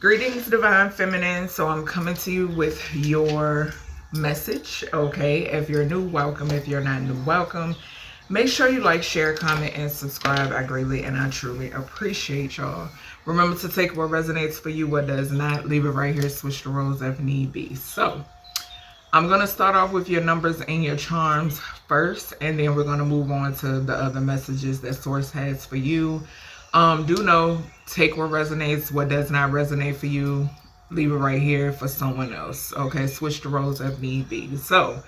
Greetings, Divine Feminine. So I'm coming to you with your message, okay? If you're new, welcome. If you're not new, welcome. Make sure you like, share, comment, and subscribe. I greatly and I truly appreciate y'all. Remember to take what resonates for you, what does not. Leave it right here. Switch the roles if need be. So I'm going to start off with your numbers and your charms first, and then we're going to move on to the other messages that Source has for you. Do know, take what resonates, what does not resonate for you, leave it right here for someone else. Okay, switch the roles if need be. So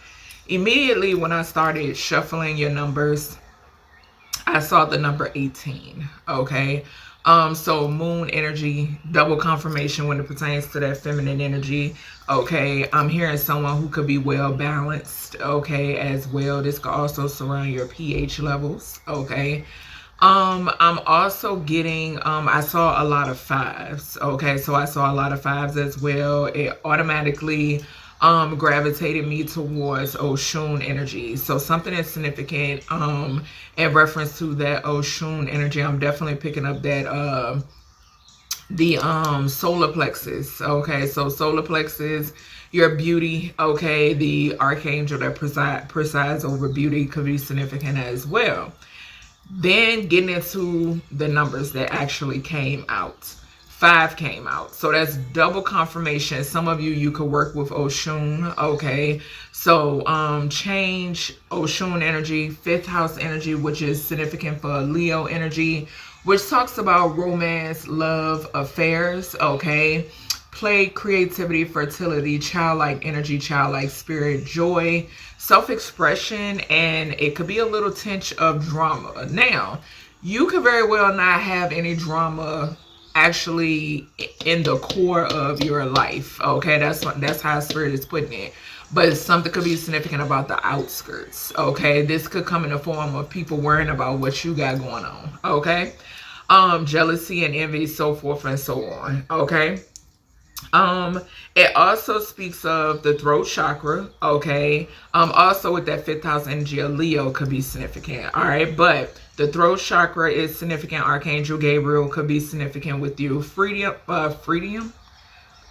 immediately when I started shuffling your numbers, I saw the number 18. Okay, so moon energy, double confirmation when it pertains to that feminine energy. Okay, I'm hearing someone who could be well balanced, okay, as well. This could also surround your pH levels. Okay, I'm also getting, I saw a lot of fives. Okay, so I saw a lot of fives as well. It automatically gravitated me towards Oshun energy. So something is significant in reference to that Oshun energy. I'm definitely picking up that the solar plexus. Okay, so solar plexus, your beauty. Okay, the archangel that presides over beauty could be significant as well. Then getting into the numbers that actually came out. 5 came out. So that's double confirmation. Some of you could work with Oshun. Okay. So change Oshun energy, 5th house energy, which is significant for Leo energy, which talks about romance, love, affairs. Okay. Play, creativity, fertility, childlike energy, childlike spirit, joy, self-expression, and it could be a little tinge of drama. Now, you could very well not have any drama actually in the core of your life. Okay, that's how spirit is putting it. But something could be significant about the outskirts. Okay, this could come in the form of people worrying about what you got going on. Okay, jealousy and envy, so forth and so on. Okay. It also speaks of the throat chakra. Okay. Also with that 5th house energy, a Leo could be significant. All right. But the throat chakra is significant. Archangel Gabriel could be significant with you. Freedom.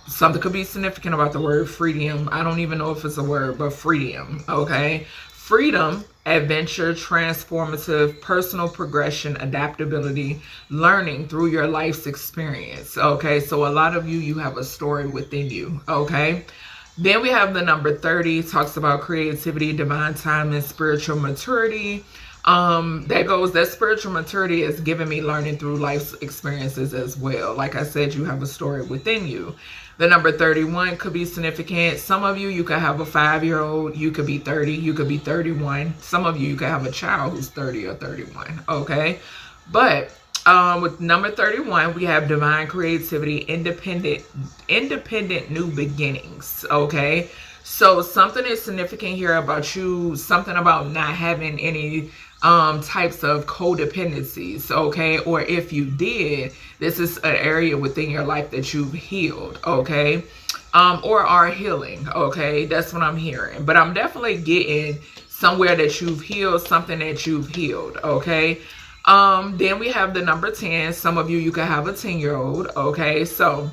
Something could be significant about the word freedom. I don't even know if it's a word, but freedom. Okay. Freedom, adventure, transformative, personal progression, adaptability, learning through your life's experience. Okay, so a lot of you have a story within you. Okay, then we have the number 30, talks about creativity, divine time, and spiritual maturity. That spiritual maturity is giving me learning through life's experiences as well. Like I said, you have a story within you. The number 31 could be significant. Some of you could have a 5-year-old. You could be 30. You could be 31. Some of you could have a child who's 30 or 31. Okay. But with number 31, we have divine creativity, independent new beginnings. Okay. So something is significant here about you. Something about not having any types of codependencies, okay? Or if you did, this is an area within your life that you've healed, okay? Or are healing, okay? That's what I'm hearing. But I'm definitely getting somewhere that you've healed, something that you've healed, okay? Then we have the number 10. Some of you could have a 10-year-old, okay? So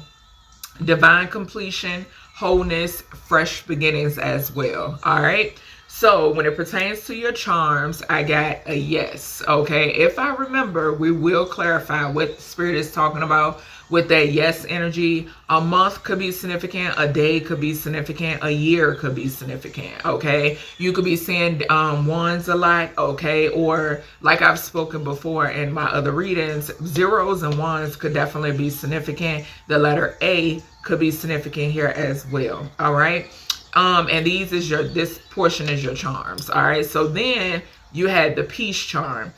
divine completion, wholeness, fresh beginnings as well, all right? So when it pertains to your charms, I got a yes. Okay. If I remember, we will clarify what Spirit is talking about with that yes energy. A month could be significant. A day could be significant. A year could be significant. Okay. You could be seeing ones a lot. Okay. Or like I've spoken before in my other readings, zeros and ones could definitely be significant. The letter A could be significant here as well. All right. And this portion is your charms. All right. So then you had the peace charm.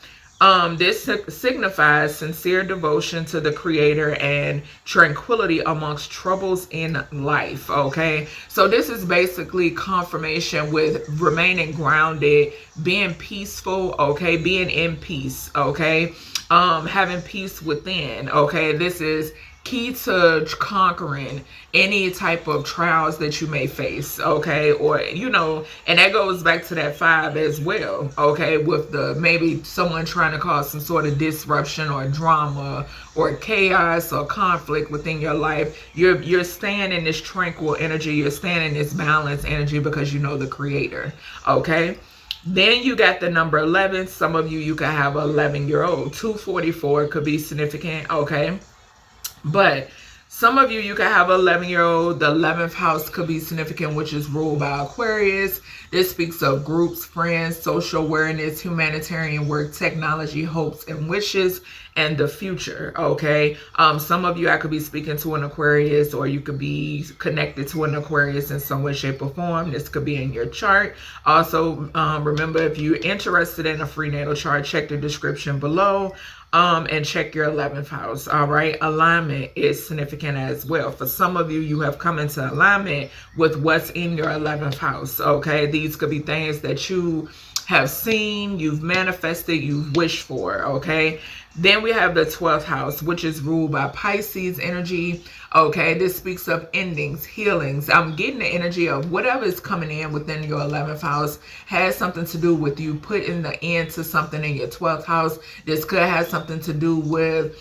This signifies sincere devotion to the Creator and tranquility amongst troubles in life. Okay. So this is basically confirmation with remaining grounded, being peaceful. Okay. Being in peace. Okay. Having peace within. Okay. This is key to conquering any type of trials that you may face, okay? Or, you know, and that goes back to that 5 as well, okay? With the maybe someone trying to cause some sort of disruption or drama or chaos or conflict within your life. You're staying in this tranquil energy. You're staying in this balanced energy because you know the creator, okay? Then you got the number 11. Some of you, you can have an 11-year-old. 244 could be significant, okay? But some of you, you can have an 11-year-old. The 11th house could be significant, which is ruled by Aquarius. This speaks of groups, friends, social awareness, humanitarian work, technology, hopes, and wishes, and the future, okay? Some of you, I could be speaking to an Aquarius, or you could be connected to an Aquarius in some way, shape, or form. This could be in your chart. Also, remember, if you're interested in a free natal chart, check the description below. And check your 11th house. All right. Alignment is significant as well. For some of you, you have come into alignment with what's in your 11th house. Okay. These could be things that you have seen, you've manifested, you've wished for. Okay. Then we have the 12th house, which is ruled by Pisces energy. Okay, this speaks of endings, healings. I'm getting the energy of whatever is coming in within your 11th house has something to do with you putting the end to something in your 12th house. This could have something to do with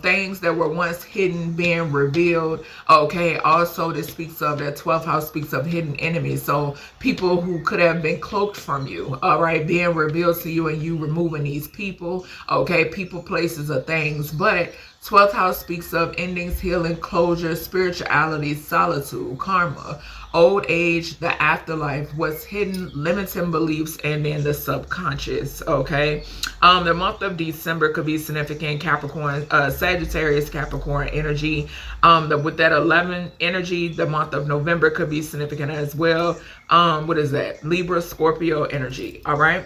things that were once hidden being revealed. Okay, also this speaks of, that 12th house speaks of hidden enemies. So people who could have been cloaked from you, all right, being revealed to you and you removing these people. Okay, people, places, or things. But 12th house speaks of endings, healing, closure, spirituality, solitude, karma, old age, the afterlife, what's hidden, limiting beliefs, and then the subconscious. Okay, the month of December could be significant. Capricorn, Sagittarius, Capricorn energy. With that 11 energy, the month of November could be significant as well. What is that? Libra, Scorpio energy. All right.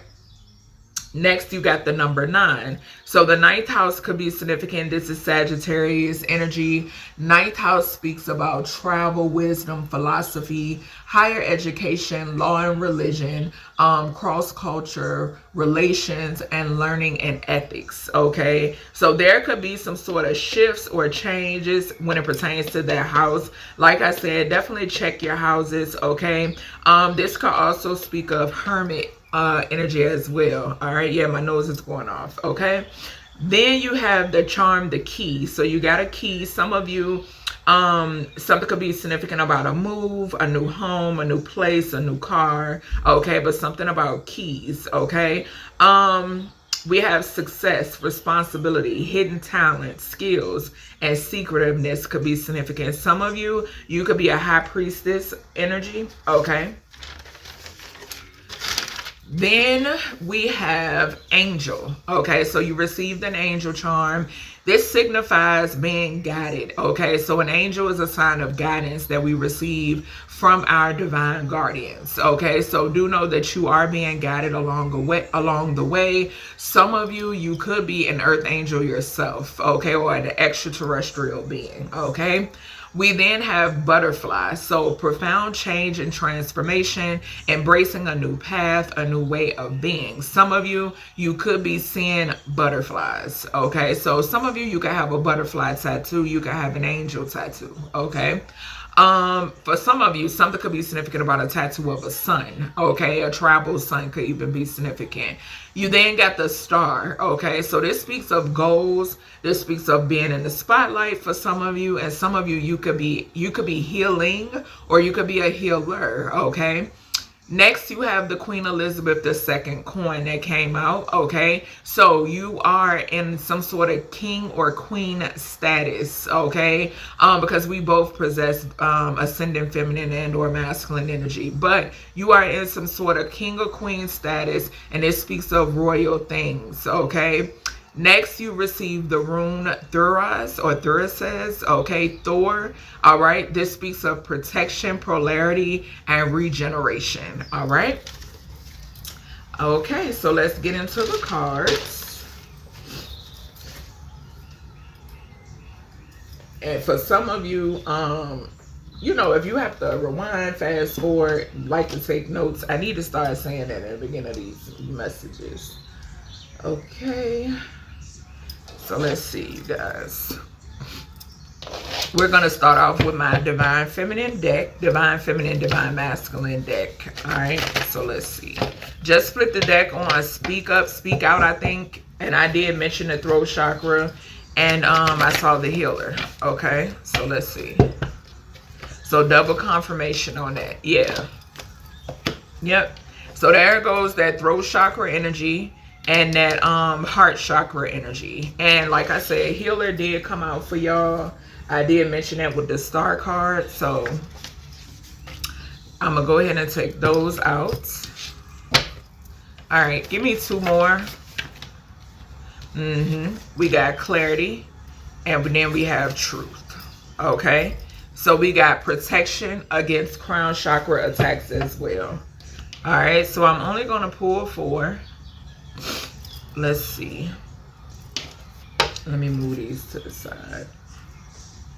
Next, you got the number 9. So the 9th house could be significant. This is Sagittarius energy. 9th house speaks about travel, wisdom, philosophy, higher education, law and religion, cross-culture, relations, and learning and ethics. Okay, so there could be some sort of shifts or changes when it pertains to that house. Like I said, definitely check your houses. Okay, this could also speak of hermit energy as well. All right, yeah, my nose is going off. Okay, then you have the charm, the key. So you got a key. Some of you, something could be significant about a move, a new home, a new place, a new car. Okay, but something about keys. Okay, we have success, responsibility, hidden talent, skills, and secretiveness could be significant. Some of you, you could be a high priestess energy. Okay. Then we have angel. Okay, so you received an angel charm. This signifies being guided. Okay, so an angel is a sign of guidance that we receive from our divine guardians. Okay, so do know that you are being guided along the way. Some of you, you could be an earth angel yourself. Okay, or an extraterrestrial being. Okay. We then have butterfly, so profound change and transformation, embracing a new path, a new way of being. Some of you, you could be seeing butterflies, okay? So some of you, you can have a butterfly tattoo, you can have an angel tattoo, okay? For some of you, something could be significant about a tattoo of a sun, okay? A tribal sun could even be significant. You then got the star, okay? So this speaks of goals. This speaks of being in the spotlight for some of you, and some of you, you could be healing, or you could be a healer, okay? Next, you have the Queen Elizabeth II coin that came out, okay? So you are in some sort of king or queen status, okay? Because we both possess ascendant feminine and or masculine energy. But you are in some sort of king or queen status, and it speaks of royal things, okay? Next, you receive the rune Thuras or Thuraces, okay, Thor, all right? This speaks of protection, polarity, and regeneration, all right? Okay, so let's get into the cards. And for some of you, you know, if you have to rewind, fast forward, like to take notes, I need to start saying that at the beginning of these messages. Okay. So let's see, you guys. We're going to start off with my Divine Feminine deck. Divine Feminine, Divine Masculine deck. Alright, so let's see. Just split the deck on Speak Up, Speak Out, I think. And I did mention the throat chakra. And I saw the healer. Okay, so let's see. So double confirmation on that. Yeah. Yep. So there goes that throat chakra energy and that heart chakra energy. And like I said, healer did come out for y'all. I did mention that with the star card. So I'm going to go ahead and take those out. All right, give me two more. We got clarity, and then we have truth. Okay, so we got protection against crown chakra attacks as well. All right, so I'm only going to pull 4. Let's see. Let me move these to the side.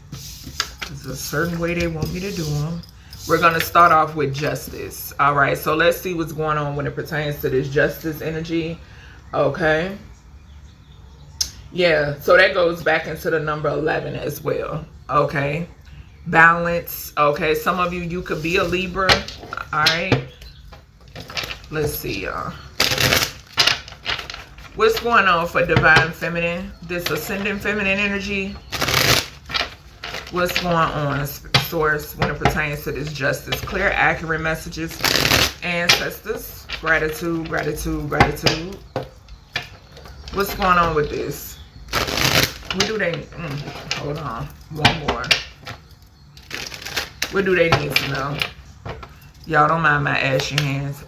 There's a certain way they want me to do them. We're going to start off with justice. All right, so let's see what's going on when it pertains to this justice energy. Okay. Yeah, so that goes back into the number 11 as well. Okay. Balance. Okay, some of you could be a Libra. All right. Let's see, y'all. What's going on for Divine Feminine? This Ascending Feminine energy. What's going on, Source, when it pertains to this justice? Clear, accurate messages. Ancestors. Gratitude, gratitude, gratitude. What's going on with this? What do they... hold on. One more. What do they need to know? Y'all don't mind my ashy hands.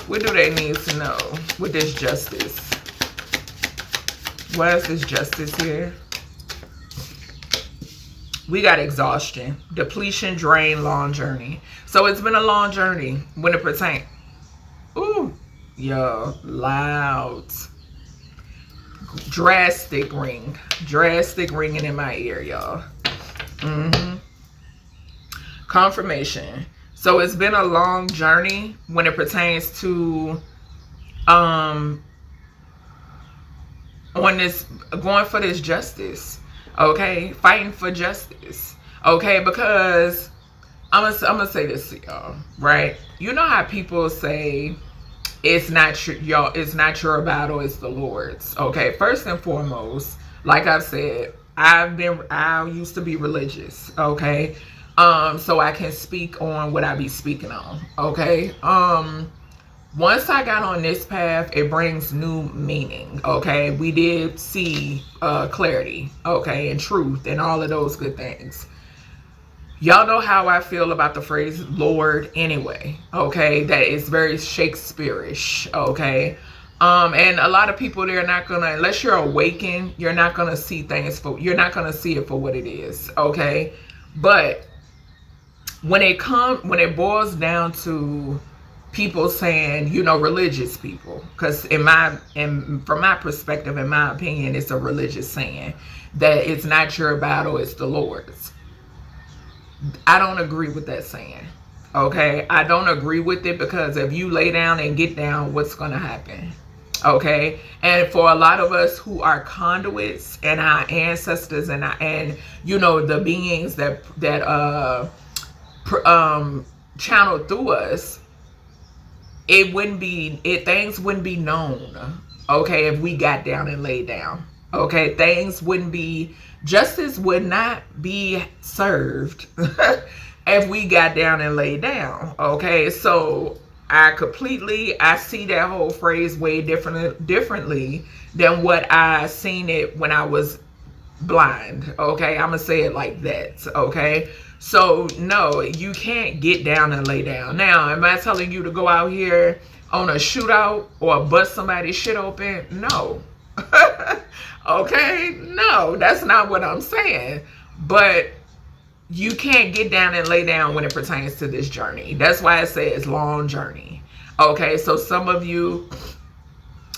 What do they need to know with this justice? Why is this justice here? We got exhaustion, depletion, drain, long journey. So it's been a long journey when it pertains. Ooh, yo, loud. Drastic ringing in my ear, y'all. Confirmation. So it's been a long journey when it pertains to on this, going for this justice. Okay, fighting for justice. Okay, because I'm gonna say this to y'all, right? You know how people say it's not y'all, it's not your battle, it's the Lord's. Okay, first and foremost, like I've said, I used to be religious. Okay, so I can speak on what I be speaking on. Okay, once I got on this path, it brings new meaning. Okay, we did see clarity, okay, and truth and all of those good things. Y'all know how I feel about the phrase Lord anyway, okay? That is very Shakespeare-ish, okay? And a lot of people, they're not gonna, unless you're awakened, you're not gonna see things for, you're not gonna see it for what it is, okay? But when it boils down to people saying, you know, religious people, because from my perspective, in my opinion, it's a religious saying that it's not your battle, it's the Lord's. I don't agree with that saying. Okay, I don't agree with it, because if you lay down and get down, what's going to happen? Okay, and for a lot of us who are conduits, and our ancestors and you know, the beings that channeled through us, things wouldn't be known. Okay, if we got down and laid down. Okay, things wouldn't be, justice would not be served if we got down and laid down. Okay, so I see that whole phrase way differently than what I seen it when I was blind. Okay, I'm gonna say it like that. Okay, so no, you can't get down and lay down. Now, am I telling you to go out here on a shootout or bust somebody's shit open? No. Okay, no, that's not what I'm saying. But you can't get down and lay down when it pertains to this journey. That's why I say it's long journey. Okay, so some of you,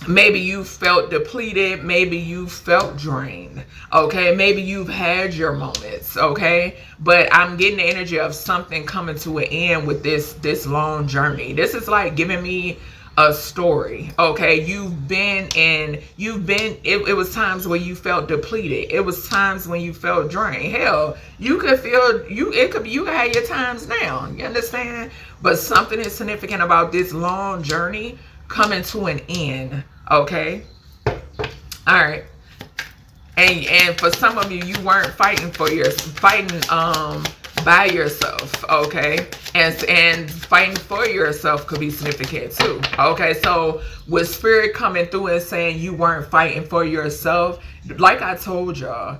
maybe you felt depleted, maybe you felt drained. Okay, maybe you've had your moments. Okay, but I'm getting the energy of something coming to an end with this long journey. This is like giving me a story. Okay, it was times where you felt depleted. It was times when you felt drained. Hell, you could feel you have your times now. You understand? But something is significant about this long journey coming to an end. Okay, all right. And for some of you, you weren't fighting by yourself, okay? And fighting for yourself could be significant too, okay? So with spirit coming through and saying you weren't fighting for yourself, like I told y'all,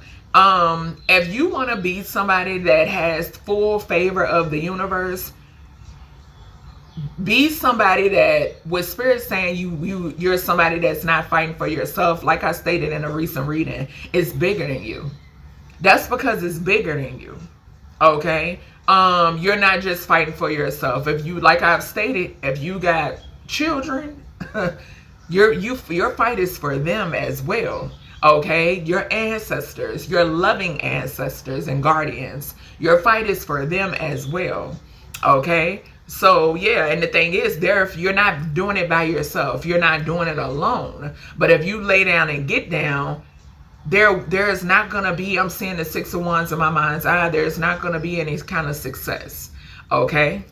if you want to be somebody that has full favor of the universe, be somebody that, with spirit saying you're somebody that's not fighting for yourself, like I stated in a recent reading, it's bigger than you. That's because it's bigger than you. Okay, you're not just fighting for yourself. If you, like I've stated, if you got children, your fight is for them as well. Okay, your ancestors, your loving ancestors and guardians, your fight is for them as well. Okay, so yeah, and the thing is, you're not doing it by yourself. You're not doing it alone. But if you lay down and get down, there's not going to be, I'm seeing the Six of Wands in my mind's eye, there's not going to be any kind of success. Okay?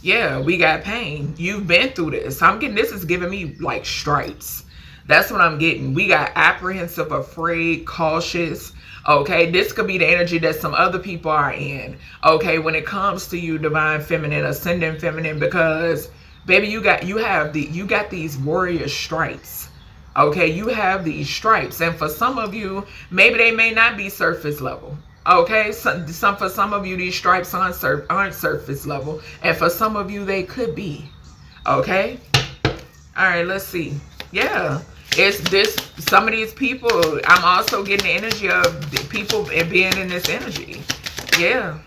Yeah, we got pain. You've been through this. This is giving me like stripes. That's what I'm getting. We got apprehensive, afraid, cautious. Okay, this could be the energy that some other people are in. Okay, when it comes to you, divine feminine, ascendant feminine, because baby, you got these warrior stripes. Okay, you have these stripes, and for some of you, maybe they may not be surface level. Okay, for some of you, these stripes aren't surface level, and for some of you, they could be. Okay, all right, let's see. Yeah, it's this. Some of these people, I'm also getting the energy of the people being in this energy. Yeah,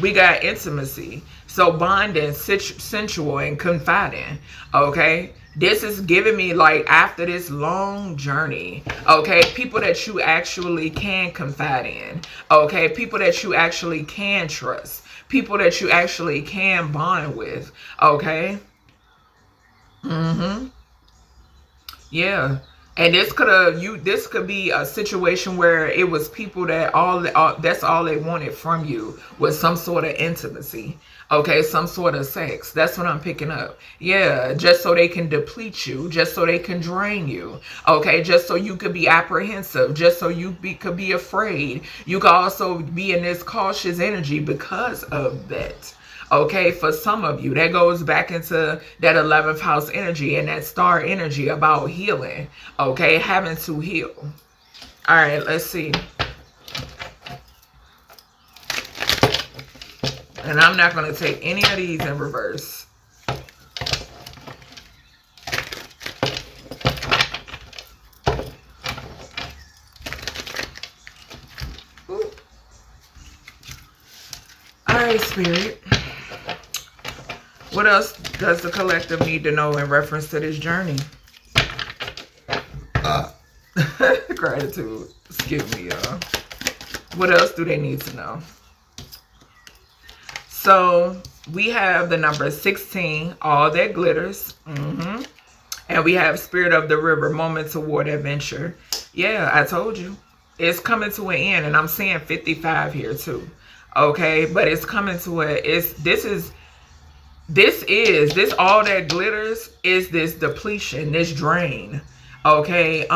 we got intimacy, so bonding, sensual, and confiding. Okay. This is giving me, like, after this long journey, okay, people that you actually can confide in, okay, people that you actually can trust, people that you actually can bond with, okay. Yeah. And this could be a situation where it was people that that's all they wanted from you was some sort of intimacy. Okay, some sort of sex. That's what I'm picking up. Yeah, just so they can deplete you, just so they can drain you. Okay, just so you could be apprehensive, just so you could be afraid. You could also be in this cautious energy because of that. Okay, for some of you, that goes back into that 11th house energy and that star energy about healing. Okay, having to heal. All right, let's see. And I'm not going to take any of these in reverse. Ooh. All right, Spirit. What else does the collective need to know in reference to this journey? Gratitude. Excuse me, y'all. What else do they need to know? So we have the number 16, all that glitters. And we have spirit of the river, moment toward adventure. Yeah, I told you. It's coming to an end. And I'm seeing 55 here too. Okay, but it's coming to this all that glitters is this depletion, this drain. Okay,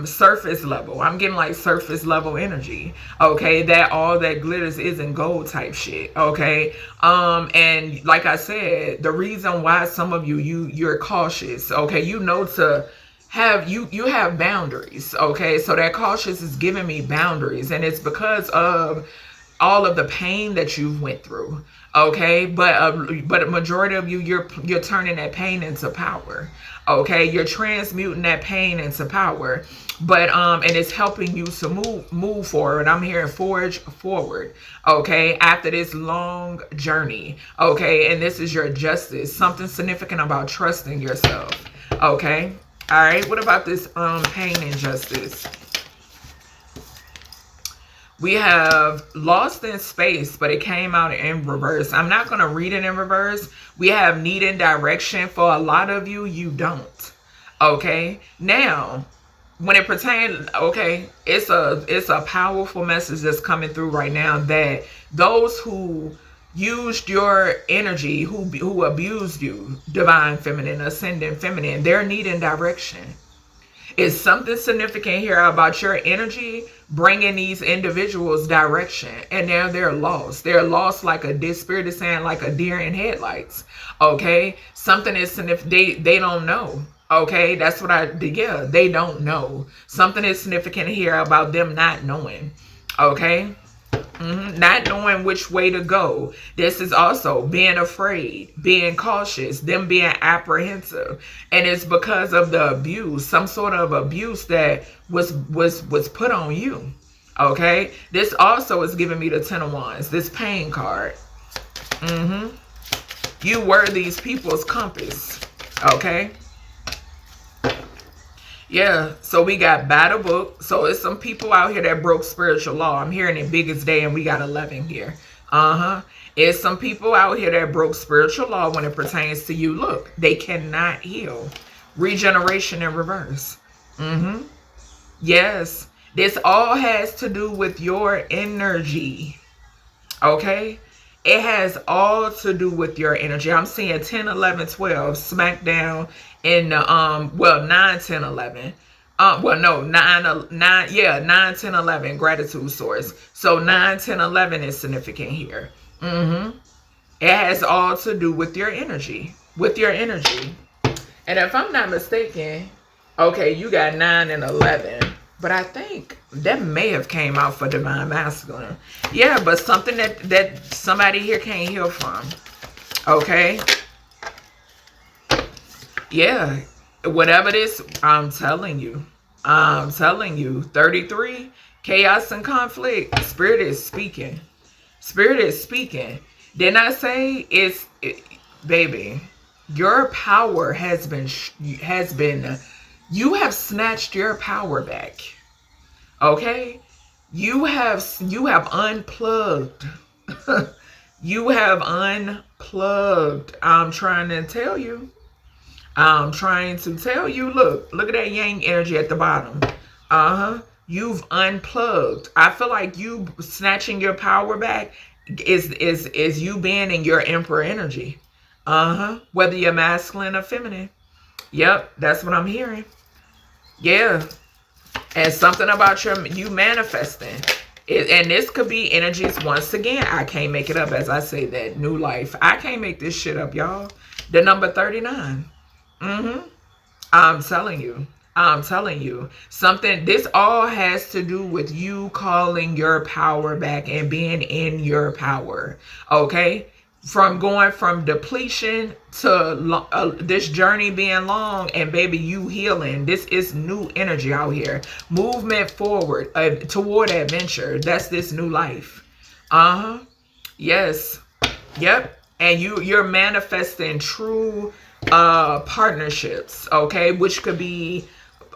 surface level. I'm getting like surface level energy. Okay, that all that glitters isn't gold type shit. Okay, and like I said, the reason why some of you're cautious. Okay, you know to have you have boundaries. Okay, so that cautious is giving me boundaries, and it's because of all of the pain that you've went through. Okay, but a majority of you, you're turning that pain into power. Okay, you're transmuting that pain into power, but and it's helping you to move forward. I'm hearing forge forward. Okay, after this long journey. Okay, and this is your justice. Something significant about trusting yourself. Okay, all right. What about this pain and justice? We have lost in space, but it came out in reverse. I'm not going to read it in reverse. We have need and direction. For a lot of you, you don't. Okay. Now, when it pertains, okay, it's a powerful message that's coming through right now, that those who used your energy, who abused you, divine feminine, ascendant feminine, they're needing direction. Is something significant here about your energy bringing these individuals direction, and now they're lost. They're lost, like a spirit is saying, like a deer in headlights. Okay, something is significant. They don't know. Okay, that's what yeah, they don't know. Something is significant here about them not knowing. Okay. Not knowing which way to go. This is also being afraid, being cautious, them being apprehensive. And it's because of the abuse, some sort of abuse that was put on you. Okay? This also is giving me the Ten of Wands, this pain card. You were these people's compass. Okay? Yeah, so we got battle book. So it's some people out here that broke spiritual law. I'm hearing it biggest day, and we got 11 here. It's some people out here that broke spiritual law when it pertains to you. Look, they cannot heal. Regeneration in reverse. Yes, this all has to do with your energy. Okay? It has all to do with your energy. I'm seeing 10, 11, 12 smack down in the 9, 10, 11. Well, no, 9, 10, 11, gratitude source. So 9, 10, 11 is significant here. It has all to do with your energy. With your energy. And if I'm not mistaken, okay, you got 9 and 11. But I think that may have came out for divine masculine. Yeah, but something that somebody here can't heal from. Okay. Yeah. Whatever this, I'm telling you. 33, chaos and conflict. Spirit is speaking. Spirit is speaking. Didn't I say baby, your power has been, you have snatched your power back. Okay? You have unplugged. You have unplugged. I'm trying to tell you. Look at that yang energy at the bottom. You've unplugged. I feel like you snatching your power back is you being in your emperor energy. Whether you're masculine or feminine. Yep, that's what I'm hearing. Yeah. And something about you manifesting. And this could be energies, once again, I can't make it up, as I say that, new life. I can't make this shit up, y'all. The number 39. I'm telling you. Something, this all has to do with you calling your power back and being in your power. Okay? From going from depletion to this journey being long, and baby, you healing. This is new energy out here. Movement forward toward adventure. That's this new life. Yes. Yep. And you're manifesting true partnerships, okay, which could be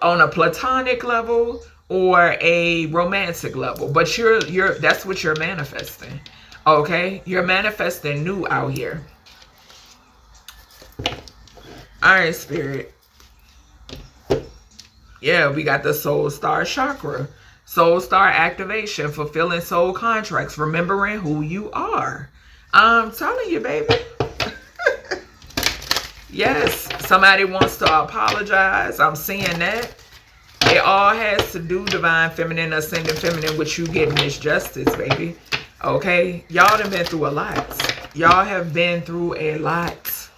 on a platonic level or a romantic level, but that's what you're manifesting. Okay, you're manifesting new out here. All right, Spirit. Yeah, we got the Soul Star Chakra. Soul Star activation, fulfilling soul contracts, remembering who you are. I'm telling you, baby. Yes, somebody wants to apologize. I'm seeing that. It all has to do, divine feminine, ascendant feminine, with you getting this justice, baby. Okay, y'all done been through a lot. Y'all have been through a lot.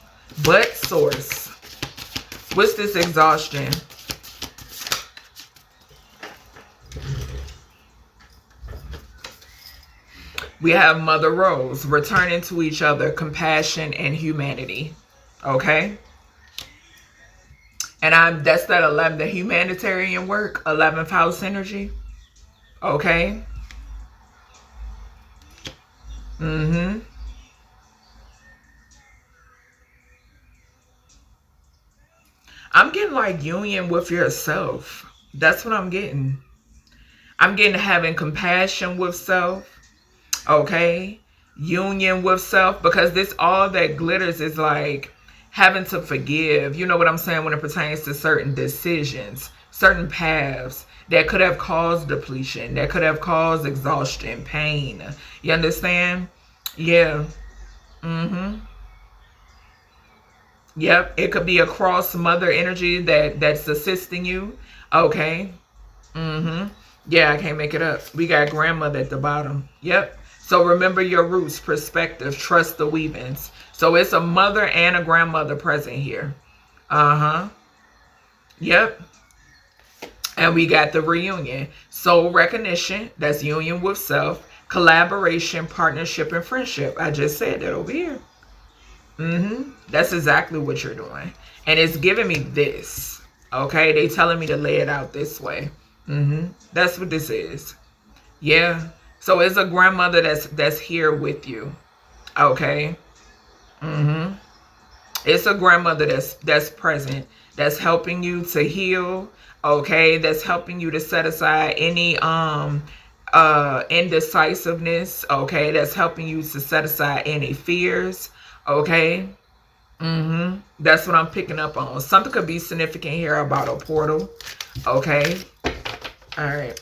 But source, what's this exhaustion? We have Mother Rose, returning to each other, compassion and humanity. Okay? And that's that 11, the humanitarian work, 11th house energy. Okay? I'm getting like union with yourself. That's what I'm getting. I'm getting having compassion with self. Okay. Union with self, because this all that glitters is like having to forgive. You know what I'm saying? When it pertains to certain decisions, certain paths that could have caused depletion, that could have caused exhaustion, pain. You understand? Yeah. Yep. It could be a cross mother energy that's assisting you. Okay. Yeah, I can't make it up. We got grandmother at the bottom. Yep. So remember your roots, perspective, trust the weavings. So it's a mother and a grandmother present here. Yep. And we got the reunion. Soul recognition, that's union with self, collaboration, partnership, and friendship. I just said that over here. That's exactly what you're doing. And it's giving me this. Okay, they telling me to lay it out this way. That's what this is. Yeah. So it's a grandmother that's here with you. Okay. It's a grandmother that's present, that's helping you to heal. Okay, that's helping you to set aside any indecisiveness. Okay, that's helping you to set aside any fears. Okay. That's what I'm picking up on. Something could be significant here about a portal. Okay. All right.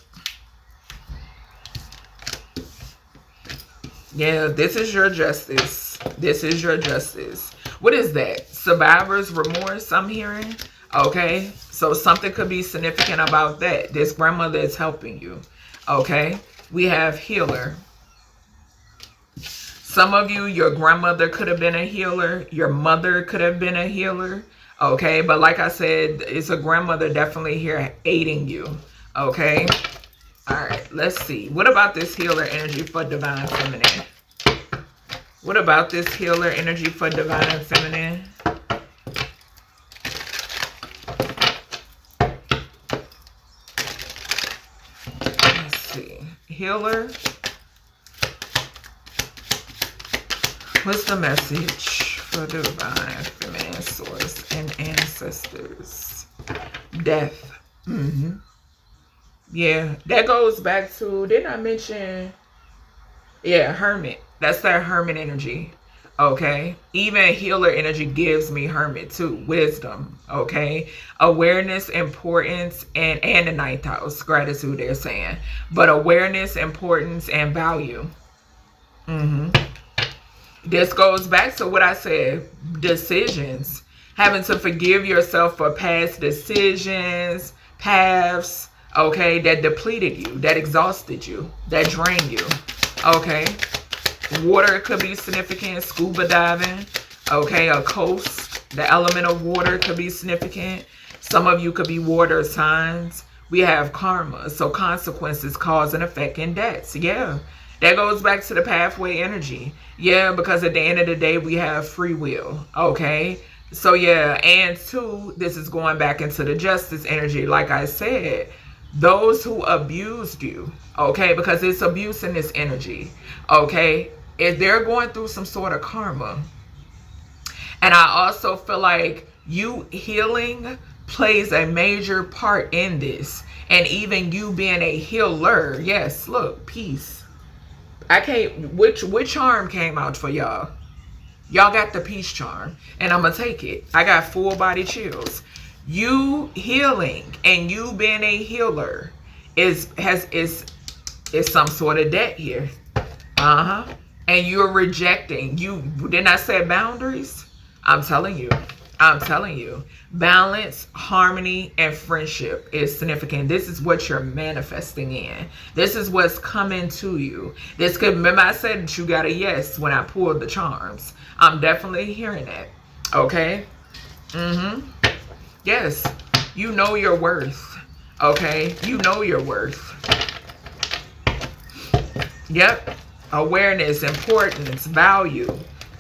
Yeah, this is your justice. This is your justice. What is that? Survivor's remorse, I'm hearing. Okay. So something could be significant about that. This grandmother is helping you. Okay. We have healer. Some of you, your grandmother could have been a healer. Your mother could have been a healer. Okay. But like I said, it's a grandmother definitely here aiding you. Okay. All right. Let's see. What about this healer energy for divine feminine? What about this healer energy for divine feminine? Let's see. Healer. What's the message for divine feminine source and ancestors? Death. Yeah, that goes back to, didn't I mention? Yeah, hermit. That's that hermit energy. Okay. Even healer energy gives me hermit too. Wisdom. Okay. Awareness, importance, and the ninth house. Gratitude, they're saying. But awareness, importance, and value. This goes back to what I said. Decisions. Having to forgive yourself for past decisions, paths, okay, that depleted you, that exhausted you, that drained you. Okay. Water could be significant. Scuba diving. Okay. A coast. The element of water could be significant. Some of you could be water signs. We have karma. So consequences, cause and effect, and debts. Yeah. That goes back to the pathway energy. Yeah. Because at the end of the day, we have free will. Okay. So yeah. And two, this is going back into the justice energy. Like I said, those who abused you, okay, because it's abuse in this energy, okay, if they're going through some sort of karma. And I also feel like you healing plays a major part in this. And even you being a healer. Yes, look, peace. I can't, which charm came out for y'all? Y'all got the peace charm. And I'm going to take it. I got full body chills. You healing and you being a healer is some sort of debt here. And you're rejecting. Didn't I say boundaries? I'm telling you. Balance, harmony, and friendship is significant. This is what you're manifesting in. This is what's coming to you. This could, remember I said that you got a yes when I pulled the charms. I'm definitely hearing that. Okay. Yes. You know your worth. Okay. You know your worth. Yep. Awareness, importance, value.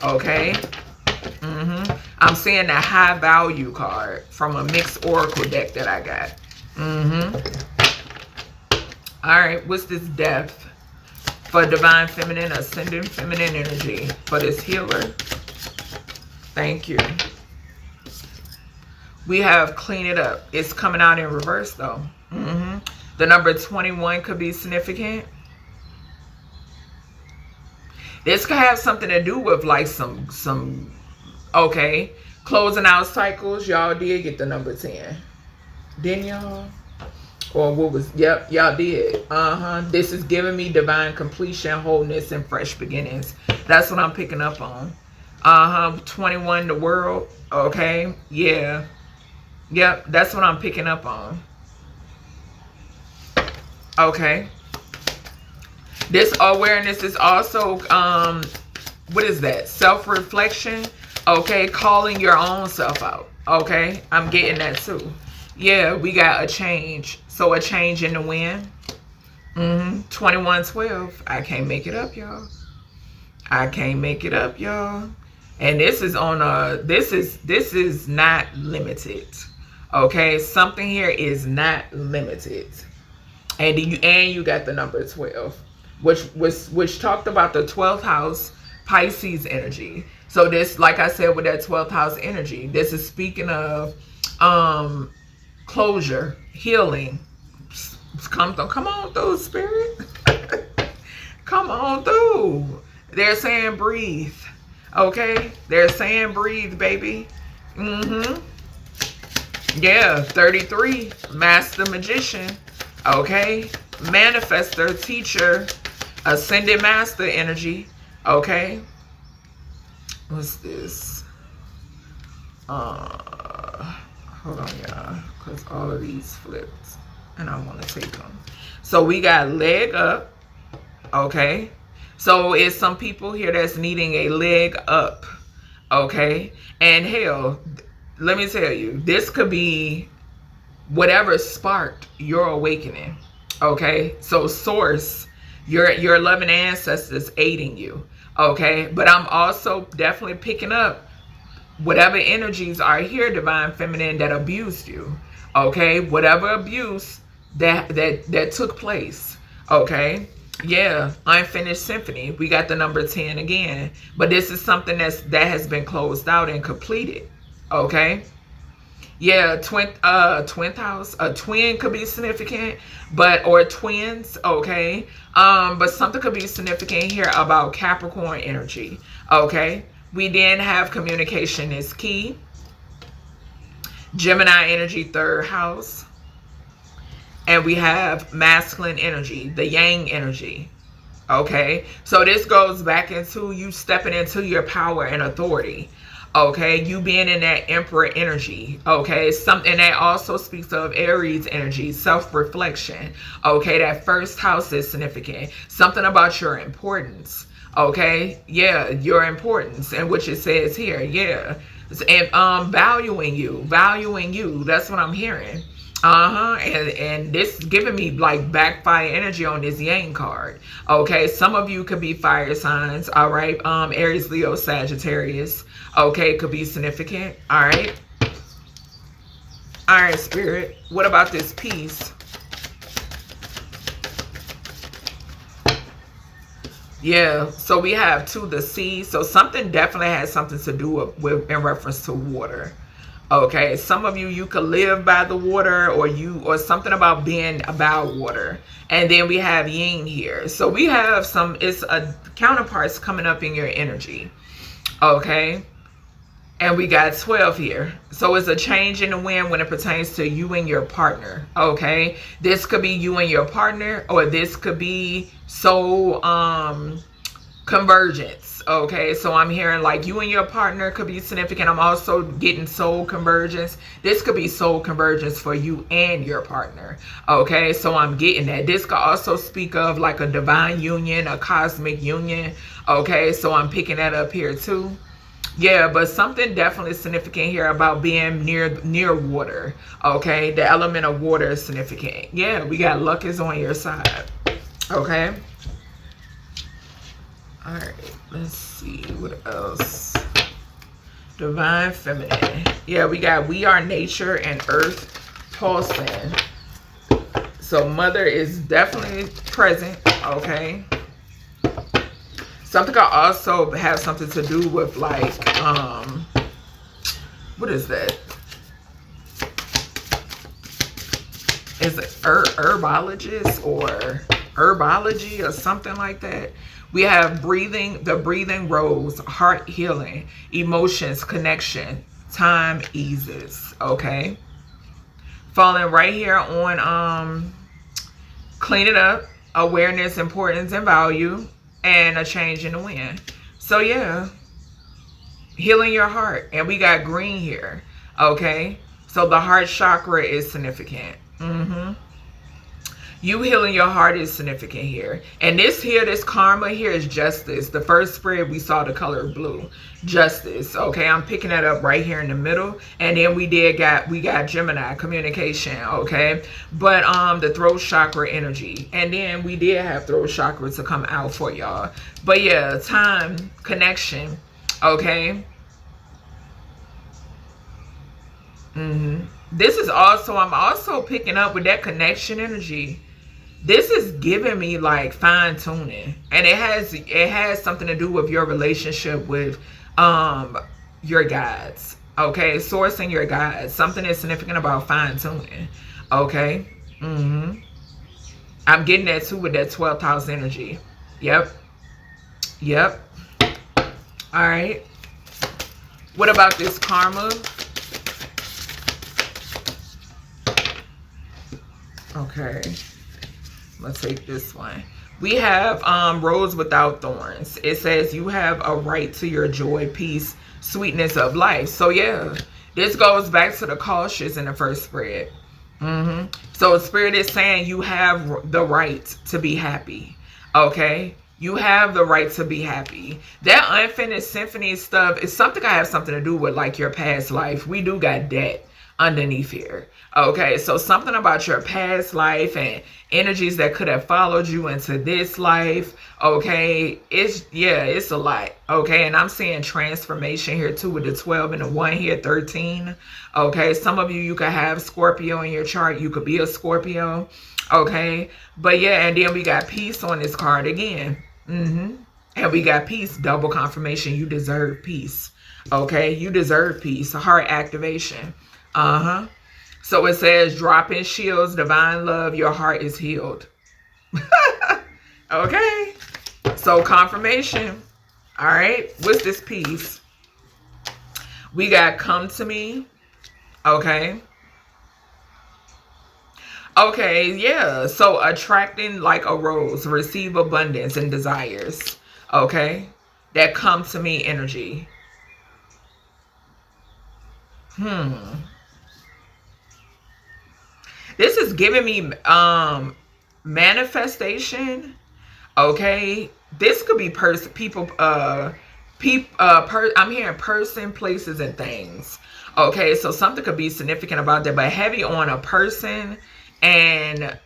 Okay. I'm seeing the high value card from a mixed oracle deck that I got. All right. What's this depth for divine feminine, ascendant feminine energy for this healer? Thank you. We have clean it up. It's coming out in reverse though. The number 21 could be significant. This could have something to do with like some okay, closing out cycles. Y'all did get the number 10. Didn't y'all? Or what was, yep, y'all did. This is giving me divine completion, wholeness, and fresh beginnings. That's what I'm picking up on. 21, the world. Okay, yeah. Yep, that's what I'm picking up on. Okay. This awareness is also, what is that? Self-reflection. Okay, calling your own self out. Okay, I'm getting that too. Yeah, we got a change. So a change in the wind. 2112. I can't make it up, y'all. I can't make it up, y'all. And this is on this is not limited. Okay, something here is not limited. And you got the number 12, which talked about the 12th house Pisces energy. So this, like I said, with that 12th house energy, this is speaking of closure, healing. Come on through, spirit. Come on through. They're saying breathe. Okay, they're saying breathe, baby. Yeah, 33, master magician. Okay, manifestor, teacher, ascended master energy. Okay, what's this? Hold on, y'all, because all of these flipped and I want to take them. So we got leg up. Okay, so it's some people here that's needing a leg up. Okay, and hell, let me tell you, this could be whatever sparked your awakening. Okay, so source, your loving ancestors aiding you. Okay, but I'm also definitely picking up whatever energies are here, divine feminine, that abused you. Okay, whatever abuse that took place. Okay, yeah, unfinished symphony. We got the number 10 again, but this is something that has been closed out and completed. Okay, yeah, twin house, a twin could be significant, or twins. Okay, but something could be significant here about Capricorn energy. Okay, we then have communication is key. Gemini energy, 3rd house. And we have masculine energy, the yang energy. Okay, so this goes back into you stepping into your power and authority. Okay, you being in that emperor energy. Okay, something that also speaks of Aries energy, self-reflection. Okay, that 1st house is significant. Something about your importance. Okay, yeah, your importance, and which it says here, yeah, and valuing you. That's what I'm hearing. And this is giving me like backfire energy on this yang card. Okay, some of you could be fire signs. All right, Aries, Leo, Sagittarius. Okay, could be significant. All right, spirit, what about this piece? Yeah, so we have to the sea. So something definitely has something to do with in reference to water. Okay, some of you could live by the water, or something about being about water. And then we have yin here. So we have it's counterparts coming up in your energy. Okay, and we got 12 here. So it's a change in the wind when it pertains to you and your partner. Okay, this could be you and your partner, or this could be soul convergence. Okay, so I'm hearing like you and your partner could be significant. I'm also getting soul convergence. This could be soul convergence for you and your partner. Okay, so I'm getting that. This could also speak of like a divine union, a cosmic union. Okay, so I'm picking that up here too. Yeah, but something definitely significant here about being near water. Okay, the element of water is significant. Yeah, we got luck is on your side. Okay, all right, let's see what else. Divine feminine. Yeah, we got we are nature and earth pulsing. So mother is definitely present. Okay, something could also have something to do with like what is that? is it herbologist or herbology or something like that. We have breathing, the breathing rose, heart healing, emotions, connection, time eases. Okay. Falling right here on clean it up, awareness, importance, and value, and a change in the wind. So yeah, healing your heart. And we got green here. Okay. So the heart chakra is significant. You healing your heart is significant here. And this here, this karma here is justice. The first spread, we saw the color blue. Justice. Okay, I'm picking that up right here in the middle. And then we got Gemini, communication. Okay. But the throat chakra energy. And then we did have throat chakra to come out for y'all. But yeah, time, connection. Okay. This is also, I'm also picking up with that connection energy. This is giving me like fine tuning, and it has something to do with your relationship with your guides. Okay, sourcing your guides. Something is significant about fine tuning. Okay. I'm getting that too with that 12th house energy. Yep. All right. What about this karma? Okay, let's take this one. We have rose without thorns. It says you have a right to your joy, peace, sweetness of life. So yeah, this goes back to the cautious in the first spread. So Spirit is saying you have the right to be happy. Okay, you have the right to be happy. That unfinished symphony stuff is something I have something to do with, like your past life. We do got debt underneath here. Okay, so something about your past life and energies that could have followed you into this life. Okay, it's a lot. Okay, and I'm seeing transformation here too with the 12 and the 1 here, 13. Okay, some of you could have Scorpio in your chart. You could be a Scorpio. Okay, but yeah, and then we got peace on this card again. And we got peace, double confirmation. You deserve peace. Okay, you deserve peace. Heart activation. So it says, drop in shields, divine love, your heart is healed. Okay. So confirmation. All right. What's this piece? We got come to me. Okay. Okay. Yeah. So attracting like a rose, receive abundance and desires. Okay. That come to me energy. This is giving me manifestation. Okay, this could be people. I'm hearing person, places, and things. Okay, so something could be significant about that, but heavy on a person and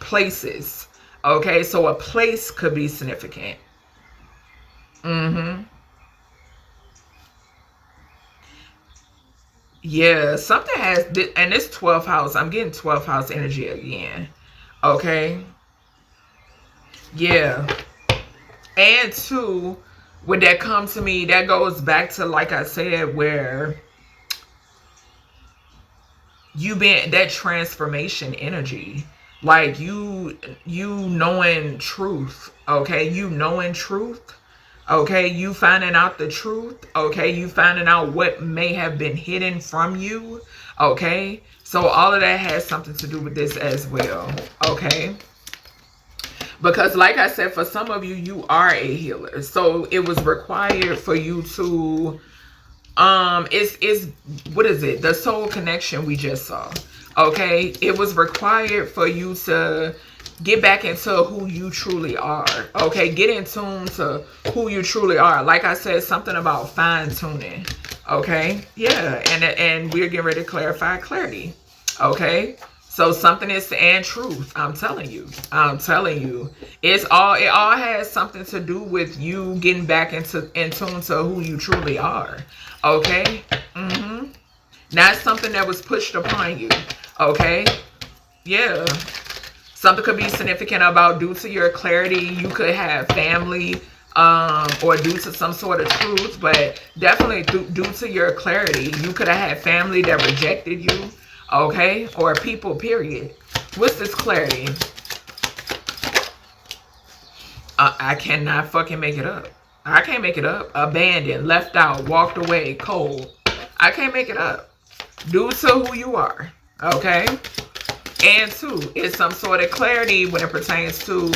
places. Okay, so a place could be significant. Yeah, something has, and this 12th house, I'm getting 12th house energy again. Okay. Yeah. And two, when that comes to me, that goes back to, like I said, where you been that transformation energy. Like you knowing truth. Okay. You knowing truth. Okay, you finding out the truth. Okay, you finding out what may have been hidden from you. Okay, so all of that has something to do with this as well. Okay, because like I said, for some of you, you are a healer. So it was required for you to, it's what is it? The soul connection we just saw. Okay, it was required for you to get back into who you truly are. Okay, get in tune to who you truly are. Like I said, something about fine tuning. Okay, yeah, and we're getting ready to clarify clarity. Okay, so something is, and truth. I'm telling you, it all has something to do with you getting back in tune to who you truly are. Okay, not something that was pushed upon you. Okay, yeah. Something could be significant about due to your clarity. You could have family or due to some sort of truth, but definitely due to your clarity, you could have had family that rejected you. Okay? Or people, period. What's this clarity? I cannot fucking make it up. I can't make it up. Abandoned, left out, walked away, cold. I can't make it up. Due to who you are. Okay? And two, it's some sort of clarity when it pertains to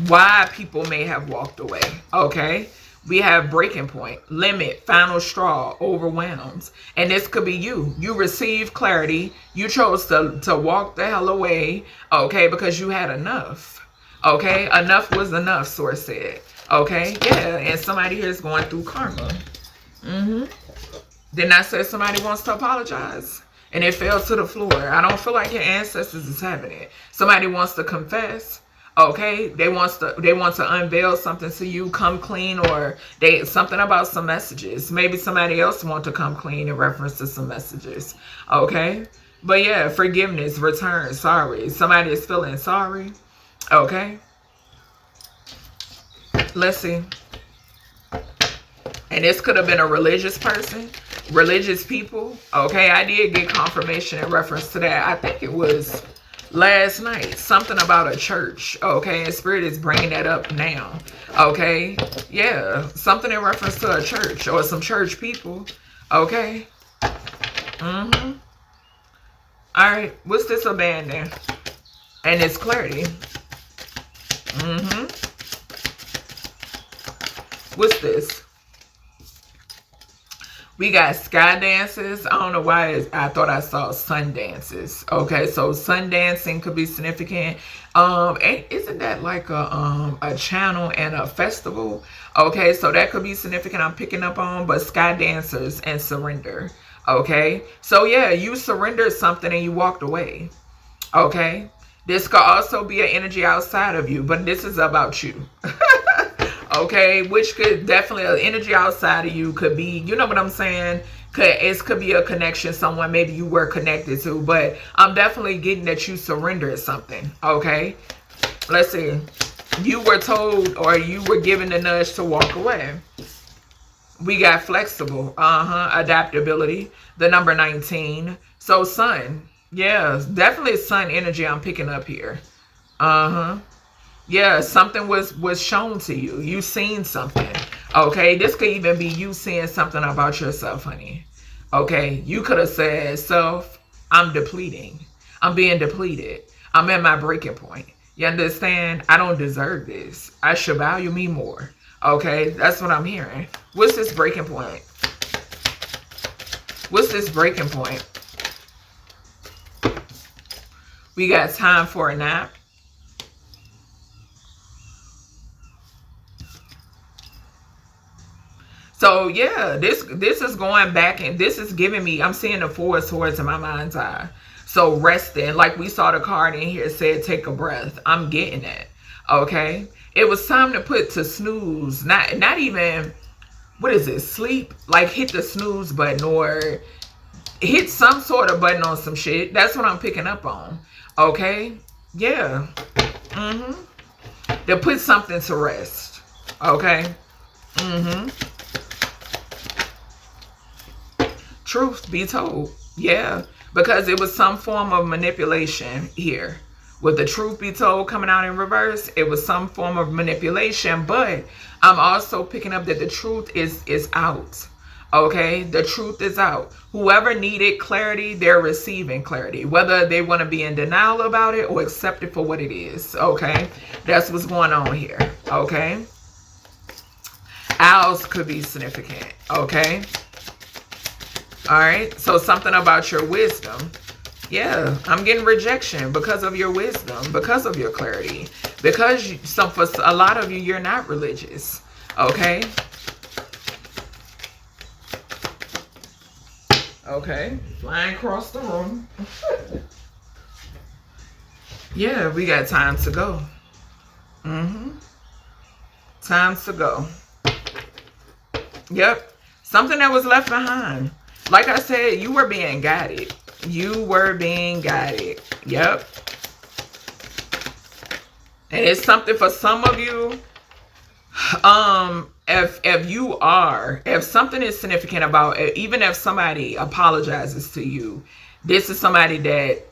why people may have walked away. Okay? We have breaking point, limit, final straw, overwhelmed. And this could be you. You received clarity. You chose to walk the hell away. Okay? Because you had enough. Okay? Enough was enough, source said. Okay? Yeah. And somebody here is going through karma. Then I said somebody wants to apologize. And it fell to the floor. I don't feel like your ancestors is having it. Somebody wants to confess. Okay, they want to unveil something to you, come clean, or something about some messages. Maybe somebody else want to come clean in reference to some messages. Okay, but yeah, forgiveness, return, sorry. Somebody is feeling sorry. Okay, let's see. And this could have been a religious person, religious people. Okay, I did get confirmation in reference to that. I think it was last night, something about a church. Okay, and Spirit is bringing that up now. Okay, yeah, something in reference to a church or some church people. Okay. All right, what's this abandon? And it's clarity. What's this? We got sky dances. I don't know why I thought I saw sun dances. Okay, so sun dancing could be significant. Isn't that like a channel and a festival? Okay, so that could be significant. I'm picking up on, but sky dancers and surrender. Okay, so yeah, you surrendered something and you walked away. Okay, this could also be an energy outside of you, but this is about you. Okay, which could definitely, an energy outside of you could be, you know what I'm saying? It could be a connection, someone maybe you were connected to, but I'm definitely getting that you surrendered something. Okay, let's see. You were told, or you were given the nudge to walk away. We got flexible, adaptability, the number 19. So sun, yeah, definitely sun energy I'm picking up here. Yeah, something was shown to you. You seen something. Okay, this could even be you seeing something about yourself, honey. Okay, you could have said, self, I'm depleting. I'm being depleted. I'm at my breaking point. You understand? I don't deserve this. I should value me more. Okay, that's what I'm hearing. What's this breaking point? What's this breaking point? We got time for a nap. So yeah, this is going back, and this is giving me, I'm seeing the Four of Swords in my mind's eye. So resting, like we saw the card in here said, take a breath. I'm getting it. Okay, it was time to put to snooze, not even, what is it, sleep, like hit the snooze button or hit some sort of button on some shit. That's what I'm picking up on. Okay, yeah. To put something to rest. Okay. Truth be told, yeah, because it was some form of manipulation here. With the truth be told coming out in reverse, it was some form of manipulation, but I'm also picking up that the truth is out. Okay, the truth is out. Whoever needed clarity, they're receiving clarity, whether they want to be in denial about it or accept it for what it is. Okay, that's what's going on here. Okay, owls could be significant. Okay. All right, so something about your wisdom. Yeah, I'm getting rejection because of your wisdom, because of your clarity, because for a lot of you, you're not religious. Okay. Okay, flying across the room. Yeah, we got time to go. Time to go. Yep, something that was left behind. Like I said, you were being guided. You were being guided. Yep. And it's something for some of you. If something is significant about it, even if somebody apologizes to you, This is somebody that,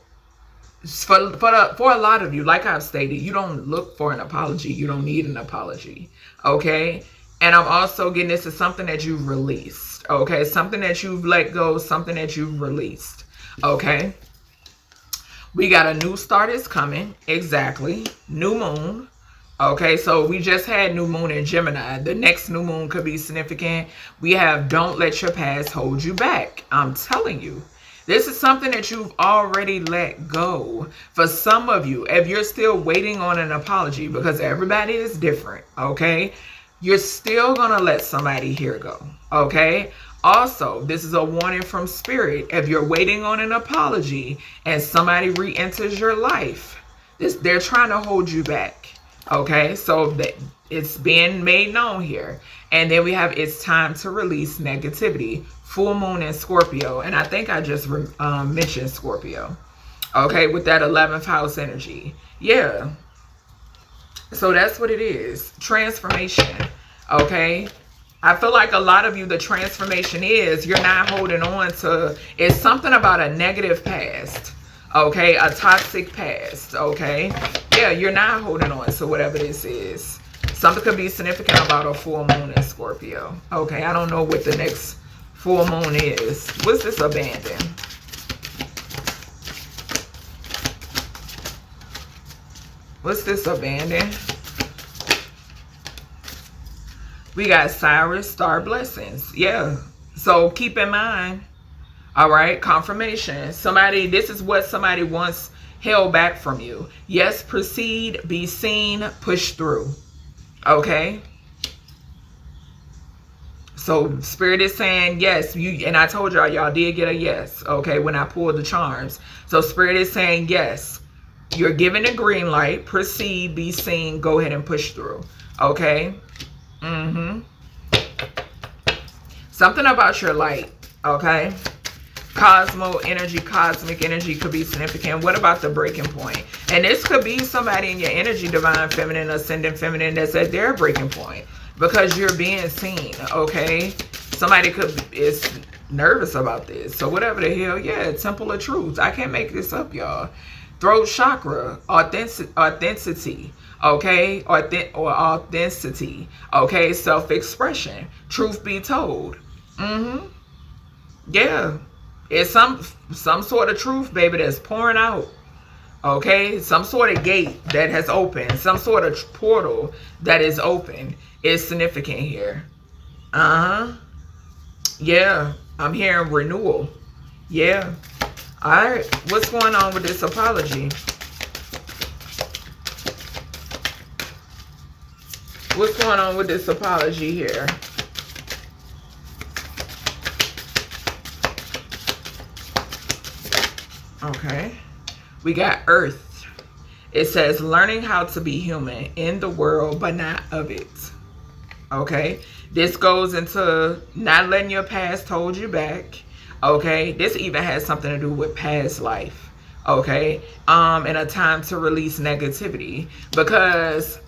for a lot of you, like I've stated, you don't look for an apology. You don't need an apology. Okay. And I'm also getting, this is something that you've released. Okay. Something that you've let go, something that you've released. Okay. We got a new start is coming. Exactly. New moon. Okay, so we just had new moon in Gemini. The next new moon could be significant. We have don't let your past hold you back. I'm telling you. This is something that you've already let go. For some of you, if you're still waiting on an apology, because everybody is different, okay? You're still going to let somebody here go, okay? Also, this is a warning from Spirit. If you're waiting on an apology and somebody re-enters your life, they're trying to hold you back, okay? So that it's being made known here. And then we have it's time to release negativity. Full moon in Scorpio. And I think I just mentioned Scorpio. Okay, with that 11th house energy. Yeah. So that's what it is. Transformation. Okay. I feel like a lot of you, the transformation is you're not holding on to, it's something about a negative past. Okay. A toxic past. Okay. Yeah, you're not holding on to whatever this is. Something could be significant about a full moon in Scorpio. Okay. I don't know what the next full moon is. What's this abandon? What's this abandon? We got Cyrus, star blessings. Yeah. So keep in mind. All right. Confirmation. Somebody, this is what somebody once held back from you. Yes, proceed, be seen, push through. Okay. So Spirit is saying yes, you, and I told y'all did get a yes, okay, when I pulled the charms. So Spirit is saying yes, you're given a green light, proceed, be seen, go ahead and push through, okay? Something about your light, okay? Cosmic energy could be significant. What about the breaking point? And this could be somebody in your energy, divine feminine, ascendant feminine, that's at their breaking point. Because you're being seen, okay? Somebody is nervous about this. So whatever the hell, yeah, temple of truth. I can't make this up, y'all. Throat chakra, authenticity, okay? Authenticity, okay? Self-expression, truth be told. Yeah, it's some sort of truth, baby, that's pouring out. Okay, some sort of gate that has opened, some sort of portal that is open is significant here. Yeah, I'm hearing renewal. Yeah. All right, what's going on with this apology? What's going on with this apology here? Okay. We got Earth. It says learning how to be human in the world, but not of it. Okay. This goes into not letting your past hold you back. Okay. This even has something to do with past life. Okay. And a time to release negativity. Because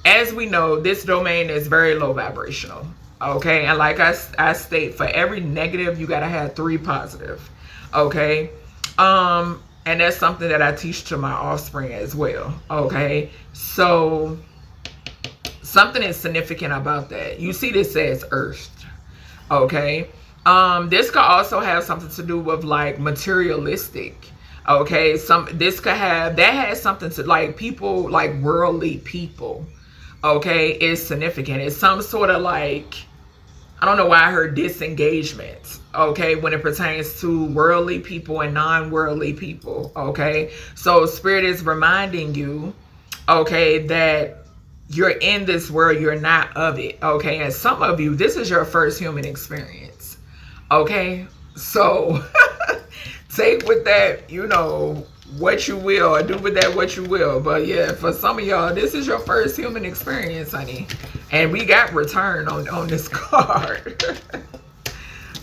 as we know, this domain is very low vibrational. Okay. And like I state, for every negative, you got to have 3 positive. Okay. And that's something that I teach to my offspring as well. Okay. So something is significant about that. You see, this says Earth. Okay. This could also have something to do with like materialistic. Okay. This could have, that has something to like people, like worldly people. Okay. Is significant. It's some sort of like, I don't know why I heard disengagement, okay, when it pertains to worldly people and non-worldly people, okay? So Spirit is reminding you, okay, that you're in this world, you're not of it, okay? And some of you, this is your first human experience, okay? So take with that, you know, what you will, or do with that what you will. But yeah, for some of y'all, this is your first human experience, honey. And we got return on this card.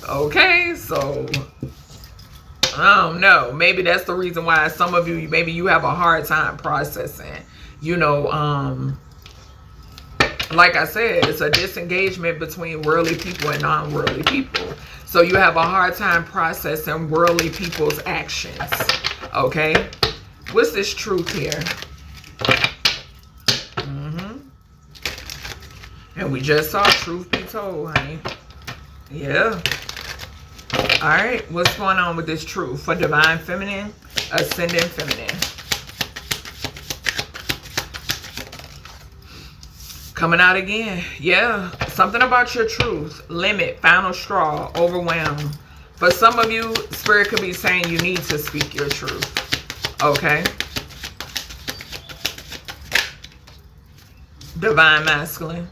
Okay, so I don't know. Maybe that's the reason why some of you, maybe you have a hard time processing, you know, like I said, it's a disengagement between worldly people and non-worldly people. So you have a hard time processing worldly people's actions. Okay? What's this truth here? And we just saw truth be told, honey. Yeah. Alright, what's going on with this truth? For divine feminine, ascendant feminine. Coming out again. Yeah. Something about your truth. Limit, final straw, overwhelm. For some of you, Spirit could be saying you need to speak your truth. Okay? Divine masculine.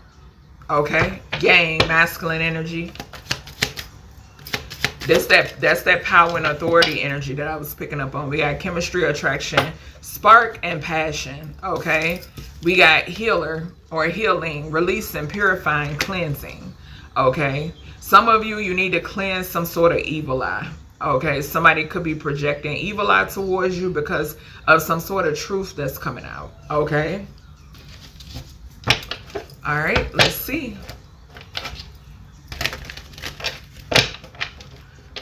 Okay? Yang, masculine energy. That's that power and authority energy that I was picking up on. We got chemistry, attraction, spark, and passion. Okay? We got healer or healing, releasing, purifying, cleansing. Okay? Some of you need to cleanse some sort of evil eye. Okay? Somebody could be projecting evil eye towards you because of some sort of truth that's coming out. Okay? All right, let's see.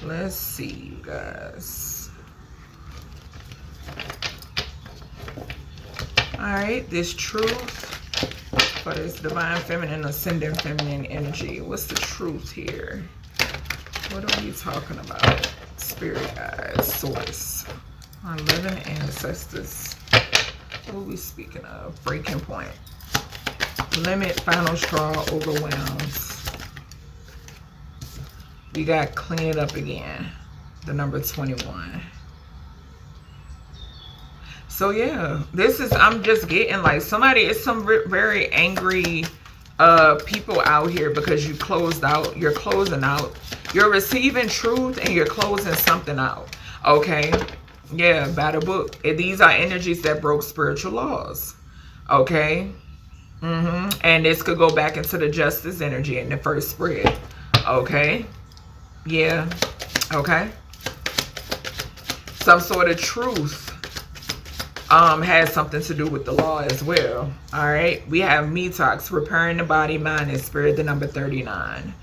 Let's see, you guys. All right, this truth for this divine feminine, ascendant feminine energy. What's the truth here? What are we talking about? Spirit guides, source, our living ancestors. What are we speaking of? Breaking point. Limit, final straw, overwhelms. We got clean it up again. The number 21. So yeah, this is, I'm just getting like somebody, it's some very angry people out here because you closed out, you're closing out. You're receiving truth and you're closing something out. Okay? Yeah, by the book. These are energies that broke spiritual laws. Okay? And this could go back into the justice energy in the first spread. Okay? Yeah. Okay? Some sort of truth has something to do with the law as well. All right? We have detox, repairing the body, mind, and spirit, the number 39.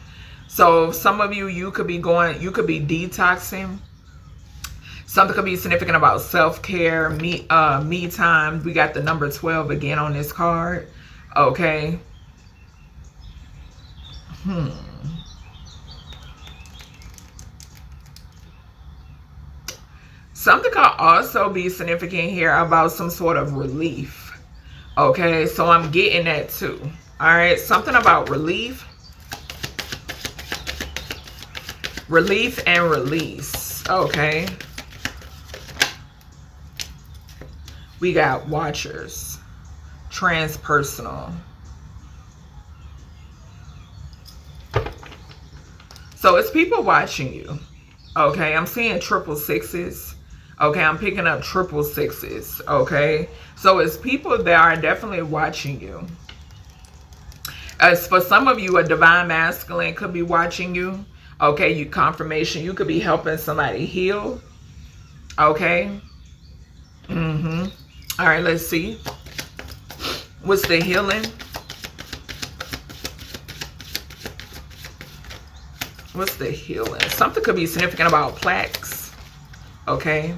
So some of you, you could be detoxing. Something could be significant about self-care, me time. We got the number 12 again on this card. Okay. Something could also be significant here about some sort of relief. Okay, so I'm getting that too. All right, something about relief. Relief and release. Okay. We got watchers. Transpersonal. So it's people watching you. Okay, I'm seeing 666. Okay, I'm picking up 666. Okay, so it's people that are definitely watching you. As for some of you, a divine masculine could be watching you. Okay, you confirmation. You could be helping somebody heal. Okay. All right, let's see. What's the healing? What's the healing? Something could be significant about plaques. Okay.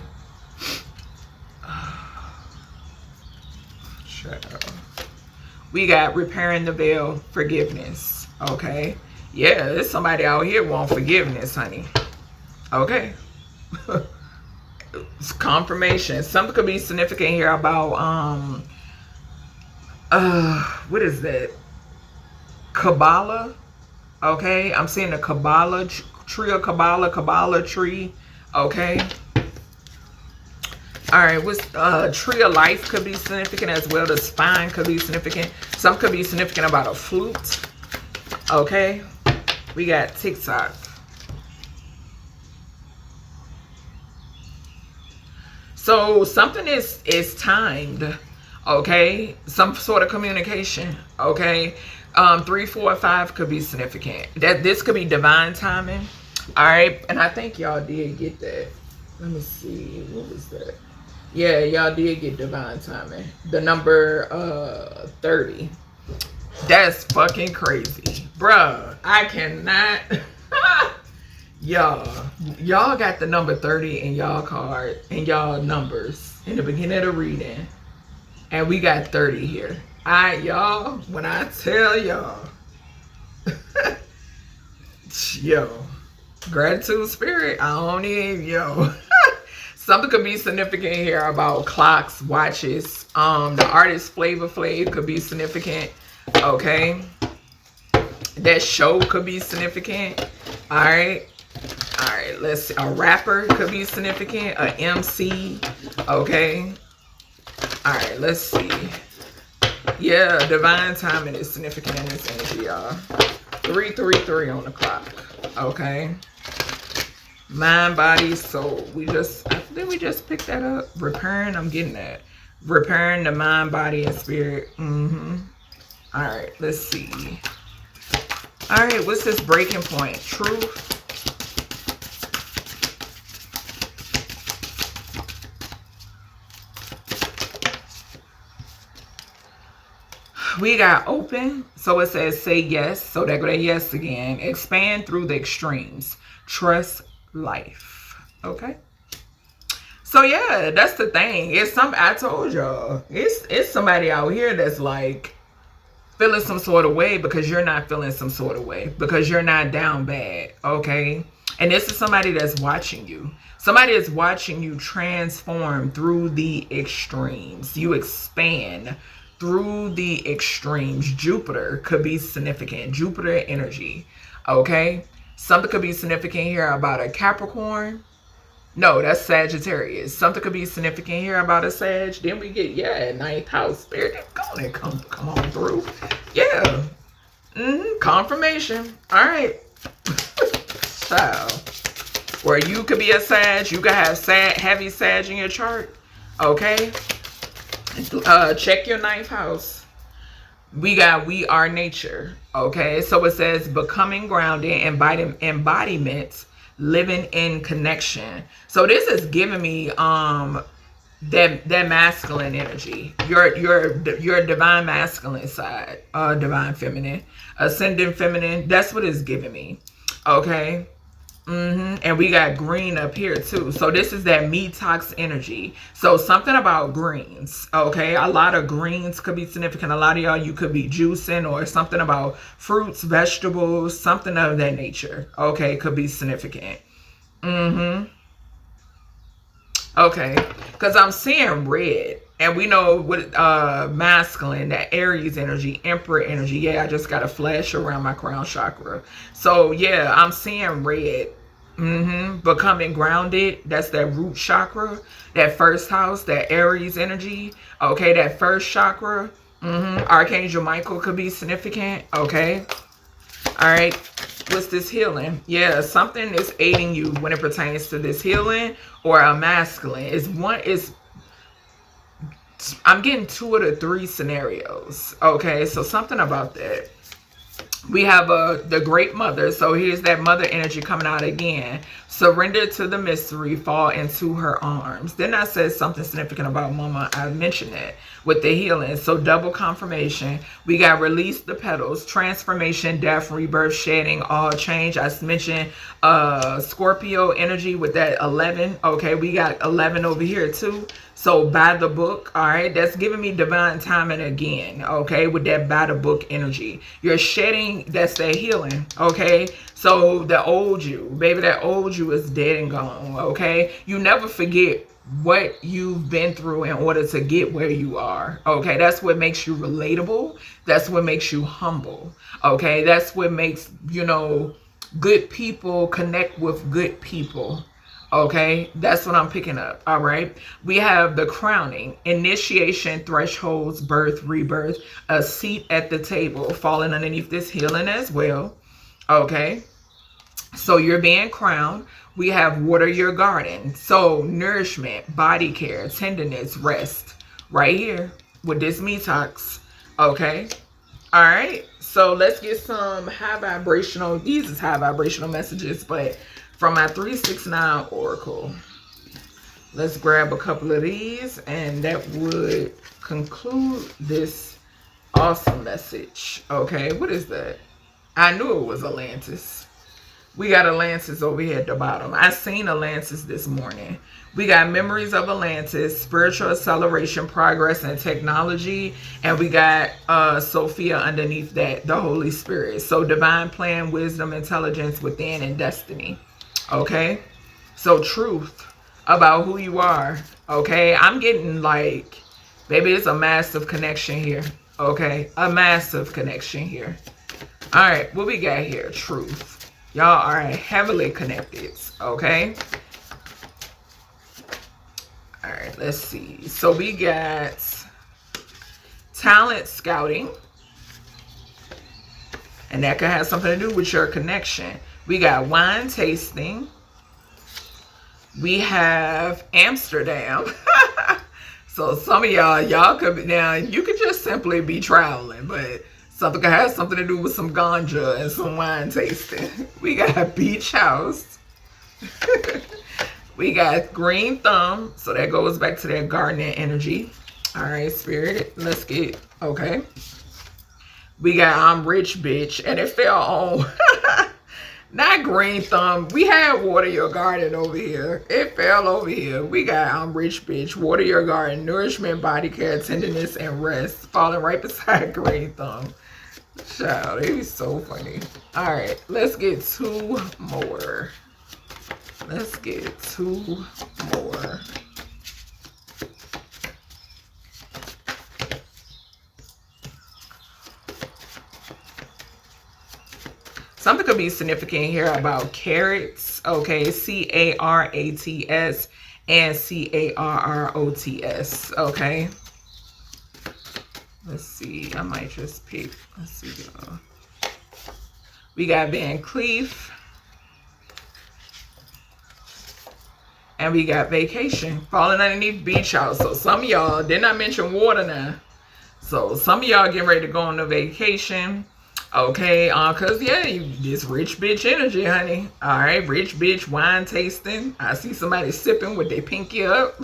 We got repairing the veil, forgiveness. Okay. Yeah, there's somebody out here want forgiveness, honey. Okay. It's confirmation. Something could be significant here about what is that? Kabbalah. Okay, I'm seeing a Kabbalah tree of Kabbalah tree. Okay. All right, what's tree of life could be significant as well. The spine could be significant. Some could be significant about a flute. Okay. We got TikTok. So something is timed. Okay. Some sort of communication. Okay. 3, 4, 5 could be significant. This could be divine timing. All right. And I think y'all did get that. Let me see. What was that? Yeah, y'all did get divine timing. The number 30. That's fucking crazy. Bruh, I cannot. Y'all got the number 30 in y'all card, in y'all numbers in the beginning of the reading. And we got 30 here. Y'all, when I tell y'all, yo, gratitude spirit, I don't need, yo. Something could be significant here about clocks, watches. The artist Flavor Flav could be significant. Okay. That show could be significant. Alright. Alright, let's see. A rapper could be significant. A MC. Okay. Alright, let's see. Yeah, divine timing is significant in this energy, y'all. 333 on the clock. Okay. Mind, body, soul. Did we just pick that up? Repairing, I'm getting that. Repairing the mind, body, and spirit. Alright, let's see. Alright, what's this breaking point? Truth. We got open. So it says say yes. So there go that yes again. Expand through the extremes. Trust life. Okay. So yeah, that's the thing. I told y'all. It's somebody out here that's like feeling some sort of way because you're not feeling some sort of way. Because you're not down bad. Okay. And this is somebody that's watching you. Somebody is watching you transform through the extremes. You expand through the extremes. Jupiter could be significant. Jupiter energy. Okay. Something could be significant here about a Capricorn. No, that's Sagittarius. Something could be significant here about a Sag. Then we get, yeah, 9th house spirit. Come on through. Yeah. Confirmation. All right. So, where you could be a Sag, you could have heavy Sag in your chart. Okay. Check your 9th house. We are nature. Okay. So it says becoming grounded, embodiment, living in connection. So this is giving me that masculine energy. Your divine masculine side, divine feminine, ascendant feminine. That's what it's giving me. Okay. And we got green up here too. So this is that detox energy. So something about greens. Okay. A lot of greens could be significant. A lot of y'all, you could be juicing or something about fruits, vegetables, something of that nature. Okay. Could be significant. Okay. Because I'm seeing red. And we know with masculine, that Aries energy, Emperor energy. Yeah, I just got a flash around my crown chakra. So yeah, I'm seeing red. Becoming grounded. That's that root chakra. That first house, that Aries energy. Okay, that first chakra. Archangel Michael could be significant. Okay. All right. What's this healing? Yeah, something is aiding you when it pertains to this healing or a masculine. I'm getting 2 of the 3 scenarios. Okay, so something about that. We have the great mother. So here's that mother energy coming out again. Surrender to the mystery, fall into her arms. Then I said something significant about mama. I mentioned that with the healing. So double confirmation. We got release the petals, transformation, death, rebirth, shedding, all change. I mentioned Scorpio energy with that 11. Okay, we got 11 over here too. So by the book, all right, that's giving me divine timing again, okay, with that by the book energy. You're shedding, that's that healing, okay? So the old you, baby, that old you is dead and gone, okay? You never forget what you've been through in order to get where you are, okay? That's what makes you relatable. That's what makes you humble, okay? That's what makes, you know, good people connect with good people. Okay, that's what I'm picking up. All right, we have the crowning, initiation, thresholds, birth, rebirth, a seat at the table, falling underneath this healing as well. Okay, so you're being crowned. We have water your garden. So nourishment, body care, tenderness, rest right here with this detox. Okay, all right, so let's get some high vibrational, these is high vibrational messages, but from my 369 Oracle. Let's grab a couple of these and that would conclude this Awesome message. Okay, what is that? I knew it was Atlantis. We got Atlantis over here at the bottom. I seen Atlantis this morning. We got memories of Atlantis, spiritual acceleration, progress, and technology. And we got Sophia underneath that, the Holy Spirit. So divine plan, wisdom, intelligence within, and destiny. Okay? So truth about who you are. Okay? I'm getting like, baby, it's a massive connection here. Okay? A massive connection here. All right, what we got here? Truth. Y'all are heavily connected. Okay? All right, let's see. So we got talent scouting. And that could have something to do with your connection. We got wine tasting. We have Amsterdam. So some of y'all could be, now you could just simply be traveling, but something could have something to do with some ganja and some wine tasting. We got beach house. We got green thumb. So that goes back to that gardening energy. All right, spirit. Let's get, okay. We got I'm rich, bitch. And it fell on, not green thumb. We had water your garden over here. It fell over here. We got I'm rich, bitch. Water your garden. Nourishment, body care, tenderness, and rest. Falling right beside green thumb. Child, it was so funny. All right, let's get two more. Let's get two more. Something could be significant here about carrots. Okay, C-A-R-A-T-S and C-A-R-R-O-T-S. Okay. Let's see. I might just pick. Let's see. We got Van Cleef. And we got vacation. Falling underneath beach house. So some of y'all, did not mention water now. So some of y'all getting ready to go on a vacation. Okay, cause yeah, this rich bitch energy, honey. All right, rich bitch wine tasting. I see somebody sipping with their pinky up.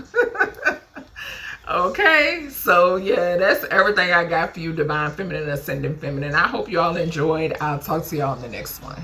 Okay, so yeah, that's everything I got for you, Divine Feminine, Ascending Feminine. I hope you all enjoyed. I'll talk to y'all in the next one.